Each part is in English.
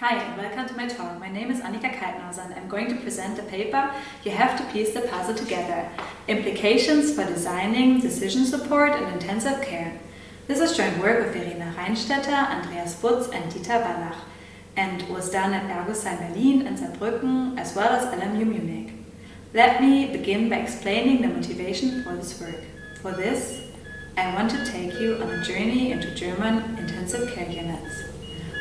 Hi and welcome to my talk. My name is Annika Kaltenhauser and I'm going to present the paper You Have to Piece the Puzzle Together, Implications for Designing Decision Support in Intensive Care. This is joint work with Verena, Rheinstädter, Andreas, Butz and Wallach and was done at Ergosheim Berlin and Saarbrücken as well as LMU Munich. Let me begin by explaining the motivation for this work. For this, I want to take you on a journey into German intensive care units.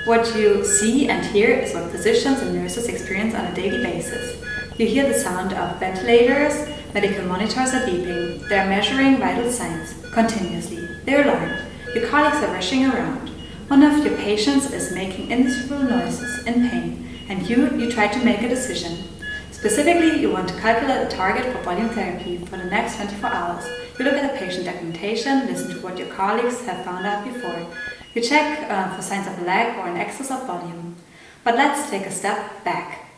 What you see and hear is what physicians and nurses experience on a daily basis. You hear the sound of ventilators, medical monitors are beeping, they are measuring vital signs continuously. They're alarmed. Your colleagues are rushing around. One of your patients is making indescribable noises in pain, and you try to make a decision. Specifically, you want to calculate a target for volume therapy for the next 24 hours. You look at the patient documentation, listen to what your colleagues have found out before. You check for signs of lag or an excess of volume. But let's take a step back.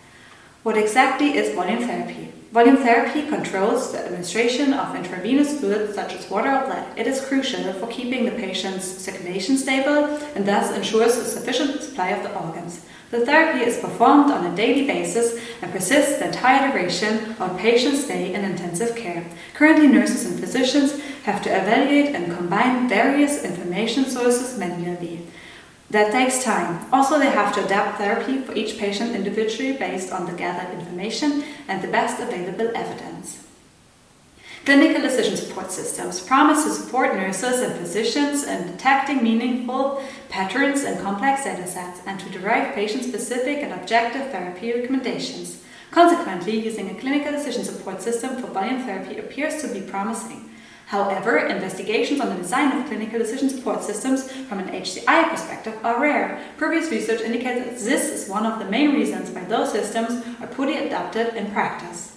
What exactly is volume therapy? Volume therapy controls the administration of intravenous fluids such as water or blood. It is crucial for keeping the patient's circulation stable and thus ensures a sufficient supply of the organs. The therapy is performed on a daily basis and persists the entire duration of a patient's stay in intensive care. Currently, nurses and physicians have to evaluate and combine various information sources manually. That takes time. Also, they have to adapt therapy for each patient individually based on the gathered information and the best available evidence. Clinical decision support systems promise to support nurses and physicians in detecting meaningful patterns in complex datasets and to derive patient-specific and objective therapy recommendations. Consequently, using a clinical decision support system for volume therapy appears to be promising. However, investigations on the design of clinical decision support systems from an HCI perspective are rare. Previous research indicates that this is one of the main reasons why those systems are poorly adapted in practice.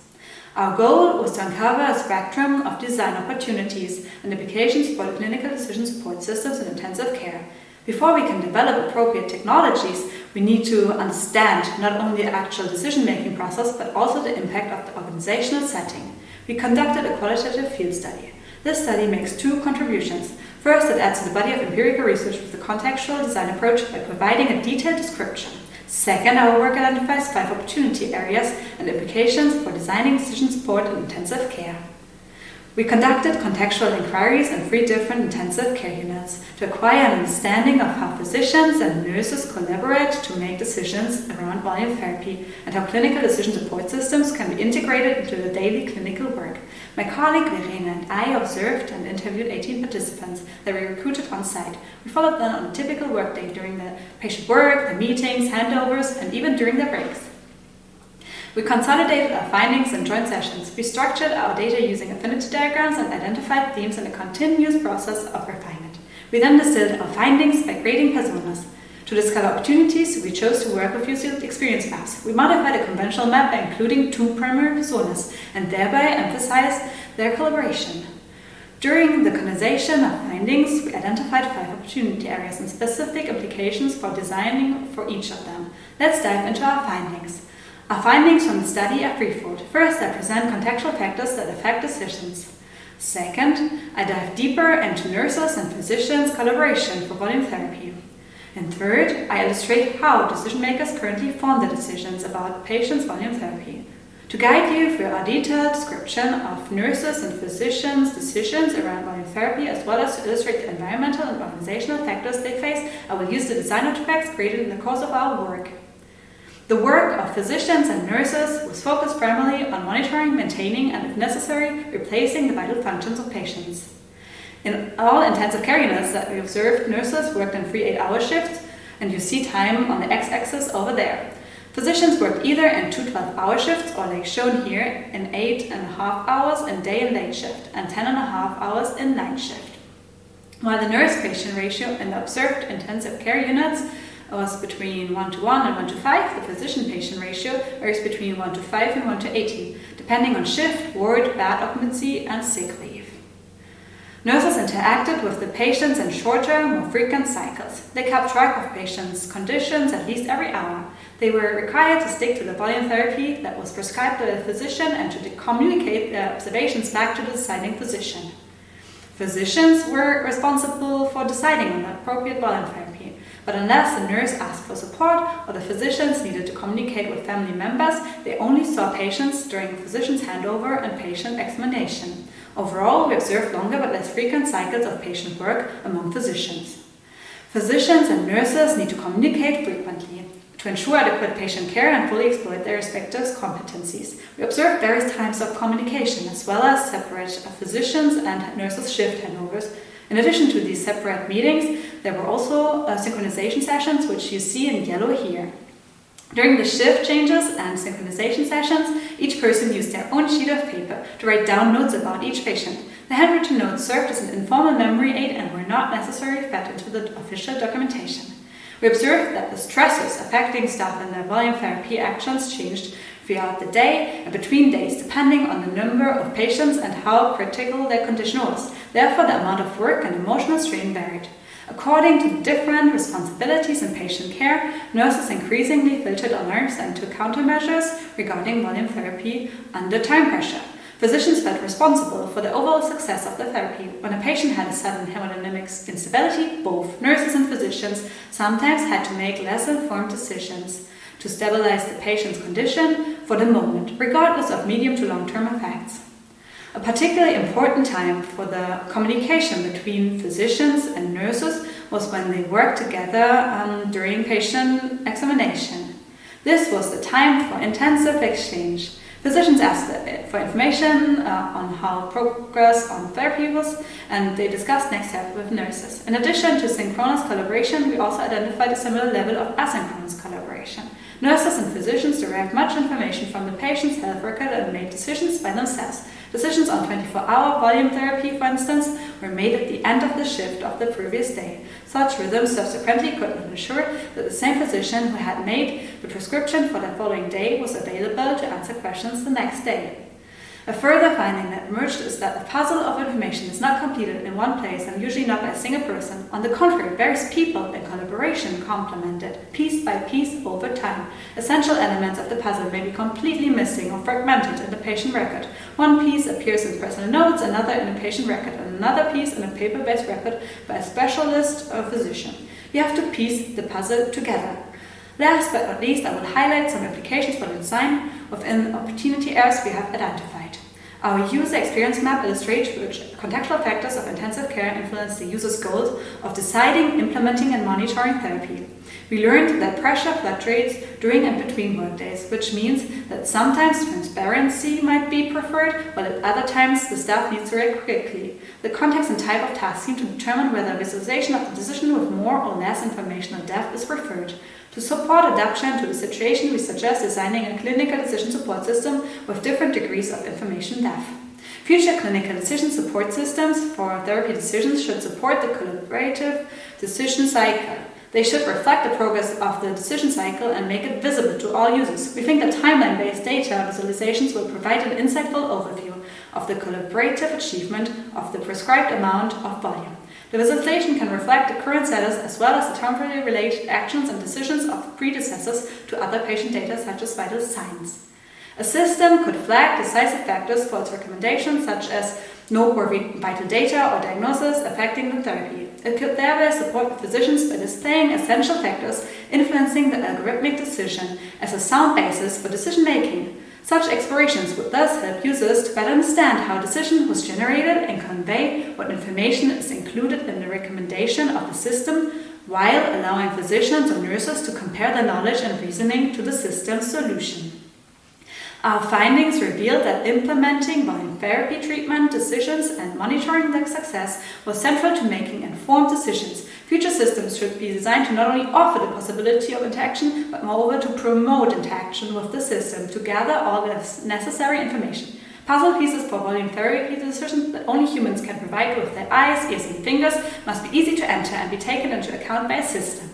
Our goal was to uncover a spectrum of design opportunities and applications for the clinical decision support systems in intensive care. Before we can develop appropriate technologies, we need to understand not only the actual decision-making process, but also the impact of the organizational setting. We conducted a qualitative field study. This study makes two contributions. First, it adds to the body of empirical research with the contextual design approach by providing a detailed description. Second, our work identifies 5 opportunity areas and implications for designing decision support in intensive care. We conducted contextual inquiries in 3 different intensive care units to acquire an understanding of how physicians and nurses collaborate to make decisions around volume therapy and how clinical decision support systems can be integrated into the daily clinical work. My colleague Verena and I observed and interviewed 18 participants that we recruited on site. We followed them on a typical workday during the patient work, the meetings, handovers, and even during their breaks. We consolidated our findings in joint sessions. We structured our data using affinity diagrams and identified themes in a continuous process of refinement. We then distilled our findings by grading personas. To discover opportunities, we chose to work with user experience maps. We modified a conventional map by including 2 primary personas and thereby emphasized their collaboration. During the condensation of findings, we identified 5 opportunity areas and specific implications for designing for each of them. Let's dive into our findings. Our findings from the study are threefold. First, I present contextual factors that affect decisions. Second, I dive deeper into nurses and physicians' collaboration for volume therapy. And third, I illustrate how decision makers currently form their decisions about patients' volume therapy. To guide you through our detailed description of nurses and physicians' decisions around volume therapy, as well as to illustrate the environmental and organizational factors they face, I will use the design artifacts created in the course of our work. The work of physicians and nurses was focused primarily on monitoring, maintaining, and if necessary, replacing the vital functions of patients. In all intensive care units that we observed, nurses worked in 3 8-hour shifts, and you see time on the x-axis over there. Physicians worked either in 2 12-hour shifts, or like shown here, in 8.5 hours in day and late shift, and 10.5 hours in night shift. While the nurse-patient ratio in the observed intensive care units was between 1:1 and 1:5, the physician-patient ratio varies between 1:5 and 1:18, depending on shift, ward, bed occupancy, and sick leave. Nurses interacted with the patients in shorter, more frequent cycles. They kept track of patients' conditions at least every hour. They were required to stick to the volume therapy that was prescribed by the physician and to communicate their observations back to the deciding physician. Physicians were responsible for deciding on the appropriate volume therapy. But unless the nurse asked for support or the physicians needed to communicate with family members, they only saw patients during physician's handover and patient examination. Overall, we observed longer but less frequent cycles of patient work among physicians. Physicians and nurses need to communicate frequently to ensure adequate patient care and fully exploit their respective competencies. We observed various types of communication, as well as separate physicians and nurses' shift handovers. In addition to these separate meetings, there were also synchronization sessions, which you see in yellow here. During the shift changes and synchronization sessions, each person used their own sheet of paper to write down notes about each patient. The handwritten notes served as an informal memory aid and were not necessarily fed into the official documentation. We observed that the stresses affecting staff and their volume therapy actions changed throughout the day and between days, depending on the number of patients and how critical their condition was. Therefore, the amount of work and emotional strain varied. According to the different responsibilities in patient care, nurses increasingly filtered alarms and took countermeasures regarding volume therapy under time pressure. Physicians felt responsible for the overall success of the therapy. When a patient had a sudden hemodynamic instability, both nurses and physicians sometimes had to make less informed decisions to stabilize the patient's condition for the moment, regardless of medium to long-term effects. A particularly important time for the communication between physicians and nurses was when they worked together during patient examination. This was the time for intensive exchange. Physicians asked for information on how progress on therapy was, and they discussed next steps with nurses. In addition to synchronous collaboration, we also identified a similar level of asynchronous collaboration. Nurses and physicians derived much information from the patient's health record and made decisions by themselves. Decisions on 24-hour volume therapy, for instance, were made at the end of the shift of the previous day. Such rhythms subsequently could ensure that the same physician who had made the prescription for the following day was available to answer questions the next day. A further finding that emerged is that the puzzle of information is not completed in one place and usually not by a single person. On the contrary, various people in collaboration complement it, piece by piece over time. Essential elements of the puzzle may be completely missing or fragmented in the patient record. One piece appears in personal notes, another in a patient record, and another piece in a paper-based record by a specialist or physician. You have to piece the puzzle together. Last but not least, I will highlight some applications for the design within opportunity areas we have identified. Our user experience map illustrates which contextual factors of intensive care influence the user's goals of deciding, implementing, and monitoring therapy. We learned that pressure fluctuates during and between workdays, which means that sometimes transparency might be preferred, while at other times the staff needs to react quickly. The context and type of task seem to determine whether visualization of the decision with more or less informational depth is preferred. To support adaptation to the situation, we suggest designing a clinical decision support system with different degrees of information depth. Future clinical decision support systems for therapy decisions should support the collaborative decision cycle. They should reflect the progress of the decision cycle and make it visible to all users. We think that timeline-based data visualizations will provide an insightful overview of the collaborative achievement of the prescribed amount of volume. The visualization can reflect the current status as well as the temporally related actions and decisions of predecessors to other patient data such as vital signs. A system could flag decisive factors for its recommendations such as noteworthy vital data or diagnosis affecting the therapy. It could thereby support the physicians by displaying essential factors influencing the algorithmic decision as a sound basis for decision making. Such explorations would thus help users to better understand how a decision was generated and convey what information is included in the recommendation of the system, while allowing physicians or nurses to compare their knowledge and reasoning to the system's solution. Our findings revealed that implementing volume therapy treatment decisions and monitoring their success was central to making informed decisions. Future systems should be designed to not only offer the possibility of interaction, but moreover to promote interaction with the system to gather all the necessary information. Puzzle pieces for volume therapy decisions that only humans can provide with their eyes, ears, and fingers must be easy to enter and be taken into account by a system.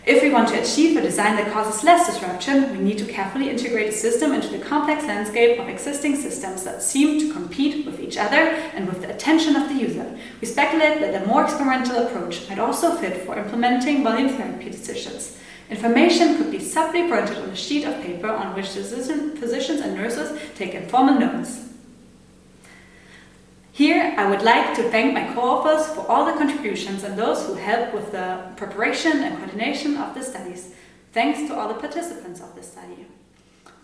If we want to achieve a design that causes less disruption, we need to carefully integrate a system into the complex landscape of existing systems that seem to compete with each other and with the attention of the user. We speculate that a more experimental approach might also fit for implementing volume therapy decisions. Information could be subtly printed on a sheet of paper on which physicians and nurses take informal notes. Here, I would like to thank my co-authors for all the contributions and those who helped with the preparation and coordination of the studies. Thanks to all the participants of the study.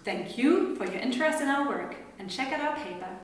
Thank you for your interest in our work, and check out our paper.